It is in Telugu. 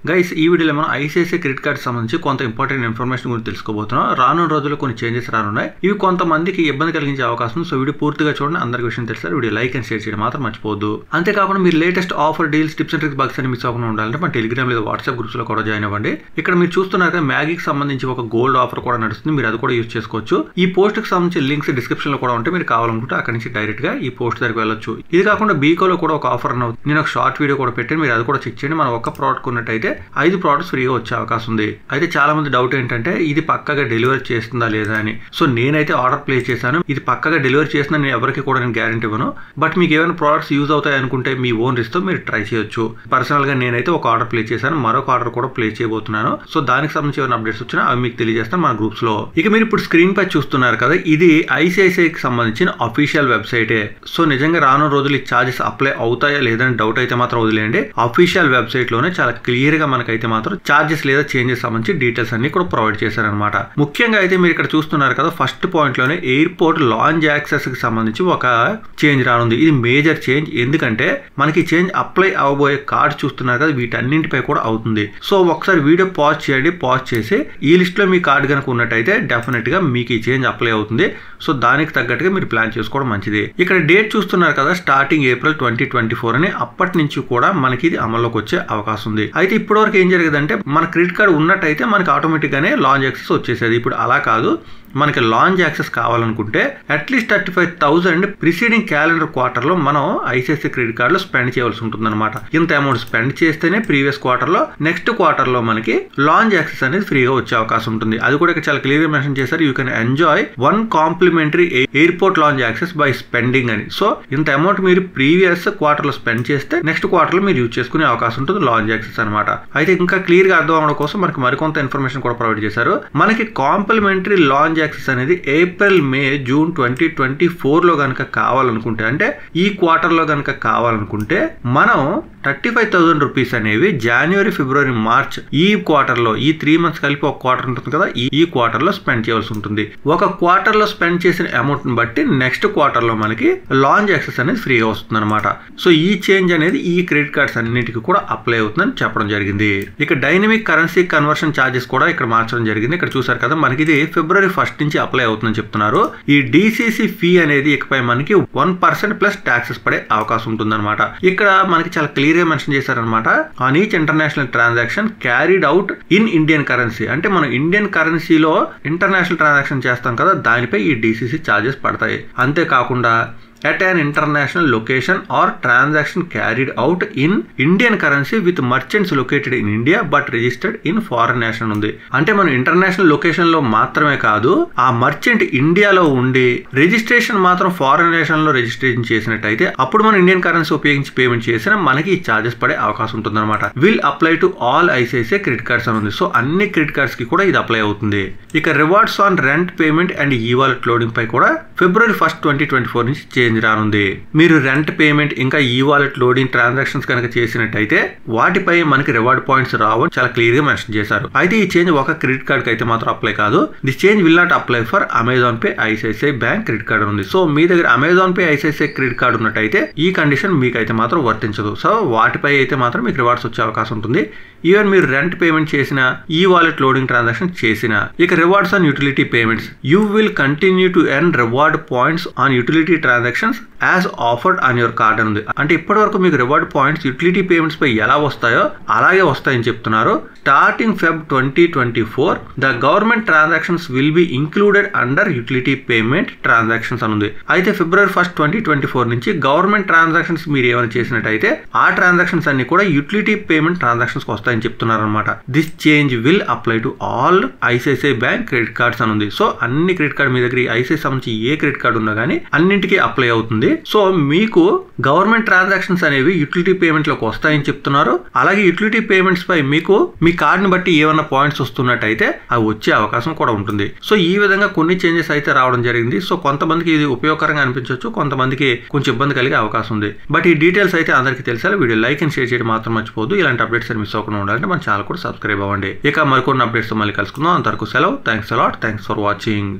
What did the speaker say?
గైస్ ఈ వీడియోలో మనం ఐసిఐసిఐ క్రెడిట్ కార్డ్ సంబంధించి కొంత ఇంపార్టెంట్ ఇన్ఫర్మేషన్ గురించి తెలుసుకోబోతున్నాం. రానున్న రోజుల్లో కొన్ని చేంజెస్ రానున్నాయి. ఇవి కొంతమందికి ఇబ్బంది కలిగించే అవకాశం ఉంది. సో వీడియో పూర్తిగా చూడండి, అందరికీ విషయం తెలుసు. వీడియో లైక్ అండ్ షేర్ చేయడం మాత్రం మర్చిపోవద్దు. అంతేకాకుండా మీరు latest offer deals, tips and tricks box అని మిస్ అవ్వకుండా ఉండాలంటే మన టెలిగ్రామ్ లేదా వాట్సాప్ గ్రూప్స్ లో కూడా జాయిన్ అవ్వండి. ఇక్కడ మీరు చూస్తున్నారు కదా, మ్యాగీకి సంబంధించి ఒక గోల్డ్ ఆఫర్ కూడా నడుస్తుంది. మీరు అది కూడా యూజ్ చేసుకోవచ్చు. ఈ పోస్ట్ కి సంబంధించి లింక్స్ డిస్క్రిప్షన్ లో కూడా ఉంటే మీరు కావాలనుకుంటే అక్కడి నుంచి డైరెక్ట్ గా ఈ పోస్ట్ దగ్గరికి వెళ్ళొచ్చు. ఇది కాకుండా బీకోలో కూడా ఒక ఆఫర్ అవుతుంది. నేను ఒక షార్ట్ వీడియో కూడా పెట్టాను, మీరు అది కూడా చెక్ చేయండి. మనం ఒక ప్రోడక్ట్ ఉన్నట్టయితే 5 ప్రోడక్ట్స్ ఫ్రీగా వచ్చే అవకాశం ఉంది. అయితే చాలా మంది డౌట్ ఏంటంటే ఇది పక్కగా డెలివరీ చేస్తుందా లేదా అని. సో నేనైతే ఆర్డర్ ప్లేస్ చేశాను. ఇది పక్కగా డెలివరీ చేసిన నేను ఎవరికి కూడా నేను గ్యారెంటీ ఇవ్వను. బట్ మీకు ఏమైనా ప్రోడక్ట్స్ యూజ్ అవుతాయి అనుకుంటే మీ ఓన్ రిస్క్ తో మీరు ట్రై చేయొచ్చు. పర్సనల్ గా నేనైతే ఒక ఆర్డర్ ప్లేస్ చేశాను, మరొక ఆర్డర్ కూడా ప్లేస్ చేయబోతున్నాను. సో దానికి సంబంధించి ఏమైనా అప్డేట్స్ వచ్చినా అవి మీకు తెలియజేస్తాను మన గ్రూప్స్ లో. ఇక మీరు ఇప్పుడు స్క్రీన్ పై చూస్తున్నారు కదా, ఇది ఐసిఐసిఐకి సంబంధించిన అఫీషియల్ వెబ్సైటే. సో నిజంగా రానున్న రోజులు ఈ చార్జెస్ అప్లై అవుతాయా లేదని డౌట్ అయితే మాత్రం వదిలేయండి. అఫీషియల్ వెబ్సైట్ లోనే చాలా క్లియర్ గా మనకైతే మాత్రం చార్జెస్ లేదా చేంజెస్ సంబంధించి డీటెయిల్స్ అన్ని కూడా ప్రొవైడ్ చేశారనమాట. ముఖ్యంగా అయితే మీరు ఇక్కడ చూస్తున్నారు కదా, ఫస్ట్ పాయింట్ లోనే ఎయిర్పోర్ట్ లాంజ్ యాక్సెస్ కి సంబంధించి ఒక చేంజ్ రానుంది. ఇది మేజర్ చేంజ్. ఎందుకంటే మనకి చేంజ్ అప్లై అవబోయే కార్డ్ చూస్తున్నారు కదా, వీటన్నింటిపై కూడా అవుతుంది. సో ఒకసారి వీడియో పాజ్ చేయండి. పాజ్ చేసి ఈ లిస్ట్ లో మీ కార్డ్ కనుక ఉన్నట్టయితే డెఫినెట్ గా మీకు ఈ చేంజ్ అప్లై అవుతుంది. సో దానికి తగ్గట్టుగా మీరు ప్లాన్ చేసుకోవడం మంచిది. ఇక్కడ డేట్ చూస్తున్నారు కదా, స్టార్టింగ్ ఏప్రిల్ 2024 అని. అప్పటి నుంచి కూడా మనకి ఇది అమల్లోకి వచ్చే అవకాశం ఉంది. అయితే ఇప్పటి వరకు ఏం జరిగేదంటే, మన క్రెడిట్ కార్డ్ ఉన్నట్టయితే మనకి ఆటోమేటిక్ గానే లాంచ్ యాక్సెస్ వచ్చేసేది. ఇప్పుడు అలా కాదు. మనకి లాంచ్ యాక్సెస్ కావాలనుకుంటే అట్లీస్ట్ 35,000 ప్రిసీడింగ్ క్యాలెండర్ క్వార్టర్ లో మనం ఐసిఐసిఐ క్రెడిట్ కార్డ్ లో స్పెండ్ చేయవలసి ఉంటుంది అనమాట. ఇంత అమౌంట్ స్పెండ్ చేస్తేనే ప్రీవియస్ క్వార్టర్ లో, నెక్స్ట్ క్వార్టర్ లో మనకి లాంచ్ యాక్సెస్ అనేది ఫ్రీగా వచ్చే అవకాశం ఉంటుంది. అది కూడా చాలా క్లియర్ గా మెన్షన్ చేశారు. You can enjoy 1 complimentary airport lounge access by spending అని. సో ఇంత అమౌంట్ మీరు ప్రీవియస్ క్వార్టర్ లో స్పెండ్ చేస్తే నెక్స్ట్ క్వార్టర్ లో మీరు యూజ్ చేసుకునే అవకాశం ఉంటుంది లాంచ్ యాక్సెస్ అనమాట. అయితే ఇంకా క్లియర్ గా అర్థం అవడం కోసం మనకి మరికొంత ఇన్ఫర్మేషన్ కూడా ప్రొవైడ్ చేశారు. మనకి కాంప్లిమెంటరీ లాంచ్ యాక్సెస్ అనేది ఏప్రిల్, మే, జూన్ 2024 లో గనక కావాలనుకుంటే, అంటే ఈ క్వార్టర్ లో గనక కావాలనుకుంటే మనం 35,000 రూపీస్ అనేవి జనవరి, ఫిబ్రవరి, మార్చ్ ఈ క్వార్టర్ లో, ఈ 3 మంత్స్ కలిపి ఒక క్వార్టర్ ఉంటుంది కదా, ఈ క్వార్టర్ లో స్పెండ్ చేయవలసి ఉంటుంది. ఒక క్వార్టర్ లో స్పెండ్ చేసిన అమౌంట్ ని బట్టి నెక్స్ట్ క్వార్టర్ లో మనకి లాంచ్ యాక్సెస్ అనేది ఫ్రీగా వస్తుంది అనమాట. సో ఈ చేంజ్ అనేది ఈ క్రెడిట్ కార్డ్స్ అన్నిటికీ కూడా అప్లై అవుతుందని చెప్పడం జరిగింది. ఇక డైనమిక్ కరెన్సీ కన్వర్షన్ ఛార్జెస్ కూడా ఇక్కడ మార్చడం జరిగింది. ఇక్కడ చూసారు కదా, మనకి ఇది ఫిబ్రవరి 1 నుంచి అప్లై అవుతుందని చెప్తున్నారు. ఈ డిసిసి ఫీ అనేది ఇకపై మనకి 1% ప్లస్ ట్యాక్సెస్ పడే అవకాశం ఉంటుందన్నమాట. ఇక్కడ మనకి చాలా క్లియర్ గా మెన్షన్ చేశారనమాట. On each international transaction carried out in Indian currency. అంటే మనం ఇండియన్ కరెన్సీలో ఇంటర్నేషనల్ ట్రాన్సాక్షన్ చేస్తాం కదా, దానిపై ఈ డిసిసి ఛార్జెస్ పడతాయి. అంతేకాకుండా at an international location or transaction carried out in Indian currency with merchants located in India but registered in foreign nation ఉంది. అంటే మనం ఇంటర్నేషనల్ లొకేషన్ లో మాత్రమే కాదు, ఆ మర్చెంట్ ఇండియాలో ఉండి రిజిస్ట్రేషన్ మాత్రం ఫారెన్ నేషన్ లో రిజిస్ట్రేషన్ చేసినట్టయితే అప్పుడు మనం ఇండియన్ కరెన్సీ ఉపయోగించి పేమెంట్ చేసినా మనకి ఈ చార్జెస్ పడే అవకాశం ఉంటుంది అనమాట. Will apply to all ICICI credit cards అని ఉంది. సో అన్ని క్రెడిట్ కార్డ్స్ కి కూడా ఇది అప్లై అవుతుంది. ఇక rewards on rent payment and ఈ వాలెట్ లోడింగ్ పై కూడా ఫిబ్రవరి 1, 2024 నుంచి చేంజ్ రానుంది. మీరు రెంట్ పేమెంట్ ఇంకా ఈ వాలెట్ లోడింగ్ ట్రాన్సాక్షన్స్ కనుక చేసినట్టయితే వాటిపై మనకి రివార్డ్ పాయింట్స్ రావని చాలా క్లియర్ గా మెన్షన్ చేశారు. అయితే ఈ చేంజ్ ఒక క్రెడిట్ కార్డ్ కి అయితే మాత్రం అప్లై కాదు. This change will not apply for Amazon pay ICICI bank credit card ఉంది. సో మీ దగ్గర Amazon pay ICICI credit card ఉన్నట్టయితే ఈ కండిషన్ మీకు అయితే మాత్రం వర్తించదు. సో వాటిపై అయితే మాత్రం మీకు రివార్డ్స్ వచ్చే అవకాశం ఉంటుంది. ఈవెన్ మీరు రెంట్ పేమెంట్ చేసిన, ఈ వాలెట్ లోడింగ్ ట్రాన్సాక్షన్ చేసిన. ఇక rewards on utility payments. You will continue to earn reward points on utility transactions as offered on your card అని ఉంది. అంటే ఇప్పటి వరకు మీకు రివార్డ్ పాయింట్స్ యూటిలిటీ పేమెంట్స్ పై ఎలా వస్తాయో అలాగే వస్తాయని చెప్తున్నారు. Starting Feb 2024 the government transactions will be included under utility payment transactions అని ఉంది. అయితే ఫిబ్రవరి 1, 2024 నుంచి గవర్నమెంట్ ట్రాన్సాక్షన్స్ మీరు ఏమైనా చేసినట్టయితే ఆ ట్రాన్సాక్షన్స్ అన్ని కూడా యూటిలిటీ పేమెంట్ ట్రాన్సాక్షన్స్ వస్తాయని చెప్తున్నారు అనమాట. This change will apply to all ICICI bank credit cards అని ఉంది. సో అన్ని క్రెడిట్ కార్డ్ మీ దగ్గర ఐసిఐసిఐ సంబంధించి ఏ క్రెడిట్ కార్డు ఉన్నా కానీ అన్నింటికీ అప్లై అవుతుంది. సో మీకు గవర్నమెంట్ ట్రాన్సాక్షన్స్ అనేవి యూటిలిటీ పేమెంట్ లోకి వస్తాయని చెప్తున్నారు. అలాగే యూటిలిటీ పేమెంట్స్ పై మీకు మీ కార్డ్ ని బట్టి ఏమన్నా పాయింట్స్ వస్తున్నట్టయితే అవి వచ్చే అవకాశం కూడా ఉంటుంది. సో ఈ విధంగా కొన్ని చేంజెస్ అయితే రావడం జరిగింది. సో కొంతమందికి ఇది ఉపయోగకరంగా అనిపించవచ్చు, కొంతమందికి కొంచెం ఇబ్బంది కలిగే అవకాశం ఉంది. బట్ ఈ డీటెయిల్స్ అయితే అందరికీ తెలిసాలి. వీడియో లైక్ అండ్ షేర్ చేయడం మాత్రం మర్చిపోవద్దు. ఇలాంటి అప్డేట్స్ మిస్ అవ్వకుండా ఉండాలంటే మన ఛానల్ కూడా సబ్స్క్రైబ్ అవ్వండి. ఇక మరికొన్ని అప్డేట్స్ మళ్ళీ కలుసుకుందాం. అంతవరకు సెలవు. Thanks a lot. Thanks for watching.